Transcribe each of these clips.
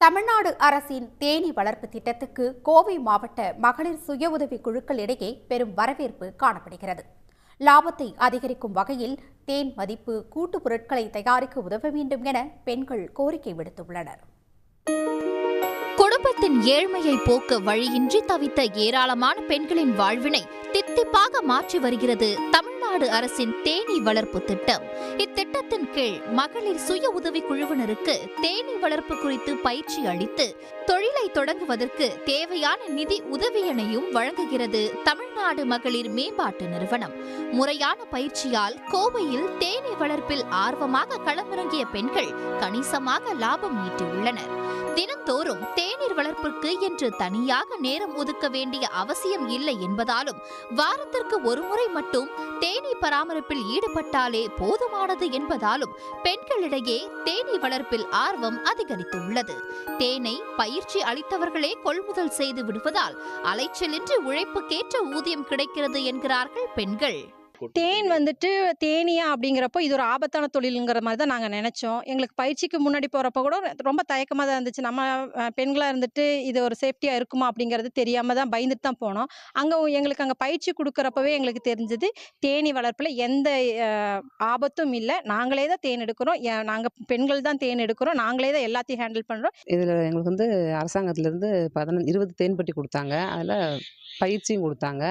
தமிழ்நாடு அரசின் தேனீ வளர்ப்பு திட்டத்துக்கு கோவை மாவட்ட மகளிர் சுய உதவி குழுக்கள் இடையே பெரும் வரவேற்பு காணப்படுகிறது. லாபத்தை அதிகரிக்கும் வகையில் தேன் மதிப்பு கூட்டுப் பொருட்களை தயாரிக்க உதவ வேண்டும் என பெண்கள் கோரிக்கை விடுத்துள்ளனர். குடும்பத்தின் ஏழ்மையை போக்க வழியின்றி தவித்த ஏராளமான பெண்களின் வாழ்வினை தித்திப்பாக மாற்றி வருகிறது தமிழ்நாடு அரசின் தேனீ வளர்ப்பு திட்டம். இத்திட்டத்தின் கீழ் மகளிர் சுய உதவி குழுவினருக்கு தேனீ வளர்ப்பு குறித்து பயிற்சி அளித்து தொழிலை தொடங்குவதற்கு தேவையான நிதி உதவியினையும் வழங்குகிறது தமிழ்நாடு மகளிர் மேம்பாட்டு நிறுவனம். முறையான பயிற்சியால் கோவையில் தேனீ வளர்ப்பில் ஆர்வமாக களமிறங்கிய பெண்கள் கணிசமாக லாபம் ஈட்டியுள்ளனர். தினந்தோறும் தேநீர் வளர்ப்பிற்கு என்று தனியாக நேரம் ஒதுக்க வேண்டிய அவசியம் இல்லை என்பதாலும் வாரத்திற்கு ஒருமுறை மட்டும் தேனீ பராமரிப்பில் ஈடுபட்டாலே போதுமானது என்பதாலும் பெண்களிடையே தேனீ வளர்ப்பில் ஆர்வம் அதிகரித்துள்ளது. தேனை பயிற்சி அளித்தவர்களே கொள்முதல் செய்து விடுவதால் அலைச்சலின்றி உழைப்புக்கேற்ற ஊதியம் கிடைக்கிறது என்கிறார்கள் பெண்கள். தேன் தேனியா அப்படிங்கிறப்போ இது ஒரு ஆபத்தான தொழிலுங்கிற மாதிரி தான் நாங்கள் நினச்சோம். எங்களுக்கு பயிற்சிக்கு முன்னாடி போகிறப்ப கூட ரொம்ப தயக்கமாக தான் இருந்துச்சு. நம்ம பெண்களாக இது ஒரு சேஃப்டியாக இருக்குமா அப்படிங்கிறது தெரியாமல் தான் பயந்துட்டு தான் போனோம். எங்களுக்கு அங்கே பயிற்சி கொடுக்குறப்பவே எங்களுக்கு தெரிஞ்சது தேனீ வளர்ப்பில் எந்த ஆபத்தும் இல்லை. நாங்களே தான் தேன் எடுக்கிறோம். நாங்கள் பெண்கள் தான் தேன் எடுக்கிறோம். நாங்களே தான் எல்லாத்தையும் ஹேண்டில் பண்ணுறோம். இதில் எங்களுக்கு அரசாங்கத்திலேருந்து 20 தேன் பெட்டி கொடுத்தாங்க. அதில் பயிற்சியும் கொடுத்தாங்க.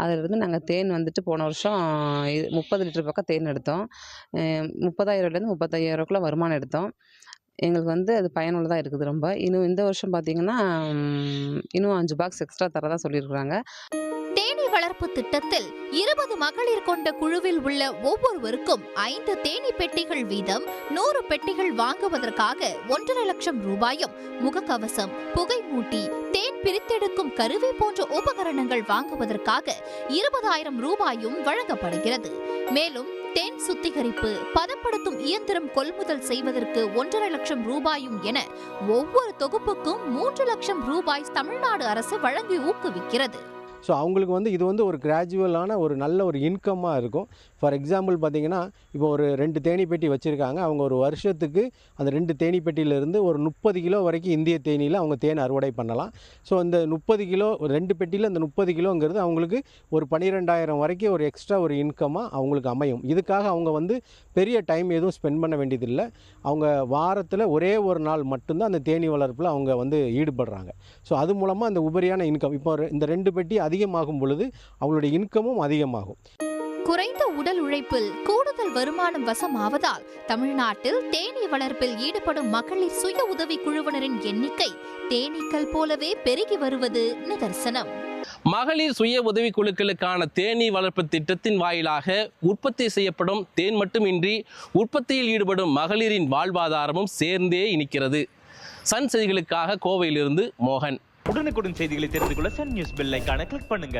அதிலிருந்து நாங்கள் தேன் போன வருஷம் 30 லிட்டர் பக்கம் தேன் எடுத்தோம். 30,000லேருந்து 35,000க்குள்ள வருமானம் எடுத்தோம். எங்களுக்கு அது பயனுள்ளதாக இருக்குது ரொம்ப. இன்னும் இந்த வருஷம் பார்த்திங்கன்னா இன்னும் 5 பாக்ஸ் எக்ஸ்ட்ரா தரதா சொல்லியிருக்கிறாங்க. தேனீ வளர்ப்பு திட்டத்தில் 20 மகளிர் கொண்ட குழுவில் உள்ள ஒவ்வொருவருக்கும் 5 தேனீ பெட்டிகள் வீதம் 100 பெட்டிகள் வாங்குவதற்காக 1,50,000 லட்சம் ரூபாயும், முகக்கவசம், புகைமூட்டி, தேன் பிரித்தெடுக்கும் கருவி போன்ற உபகரணங்கள் வாங்குவதற்காக 20,000 ரூபாயும் வழங்கப்படுகிறது. மேலும் தேன் சுத்திகரிப்பு, பதப்படுத்தும் இயந்திரம் கொள்முதல் செய்வதற்கு 1,50,000 லட்சம் ரூபாயும் என ஒவ்வொரு தொகுப்புக்கும் 3 லட்சம் ரூபாய் தமிழ்நாடு அரசு வழங்கி ஊக்குவிக்கிறது. ஸோ அவங்களுக்கு இது ஒரு கிராஜுவலான ஒரு நல்ல ஒரு இன்கம்மாக இருக்கும். ஃபார் எக்ஸாம்பிள் பார்த்திங்கன்னா, இப்போ ஒரு 2 தேனீ பெட்டி வச்சுருக்காங்க. அவங்க ஒரு வருஷத்துக்கு அந்த 2 தேனீ பெட்டியிலேருந்து ஒரு 30 கிலோ வரைக்கும் இந்திய தேனியில் அவங்க தேன் அறுவடை பண்ணலாம். ஸோ அந்த 30 கிலோ, ஒரு 2 பெட்டியில் அந்த 30 கிலோங்கிறது அவங்களுக்கு ஒரு 12,000 வரைக்கும் ஒரு எக்ஸ்ட்ரா ஒரு இன்கமாக அவங்களுக்கு அமையும். இதுக்காக அவங்க பெரிய டைம் எதுவும் ஸ்பெண்ட் பண்ண வேண்டியதில்லை. அவங்க வாரத்தில் ஒரே ஒரு நாள் மட்டும்தான் அந்த தேனீ வளர்ப்பில் அவங்க ஈடுபடுறாங்க. ஸோ அது மூலமாக அந்த உபரியான இன்கம், இப்போ இந்த 2 பெட்டி அதிகமாகும் பொழுது அவங்களுடைய இன்கமும் அதிகமாகும். குறைந்த உடல் உழைப்பில் கூடுதல் வருமானம் வசமாவதால் தமிழ்நாட்டில் தேனீ வளர்ப்பில் ஈடுபடும் மகளிர் சுய உதவி குழுவினரின் எண்ணிக்கை தேனீக்கள் போலவே பெருகி வருவது நிதர்சனம். மகளிர் சுய உதவி குழுக்களுக்கான தேனீ வளர்ப்பு திட்டத்தின் வாயிலாக உற்பத்தி செய்யப்படும் தேன் மட்டுமின்றி உற்பத்தியில் ஈடுபடும் மகளிரின் வாழ்வாதாரமும் சேர்ந்தே இனிக்கிறது. சன் செய்திகளுக்காக கோவையிலிருந்து மோகன். உடனுக்குடன் செய்திகளை தெரிந்து கொள்ள சன் நியூஸ் பெல் ஐகானை கிளிக் பண்ணுங்க.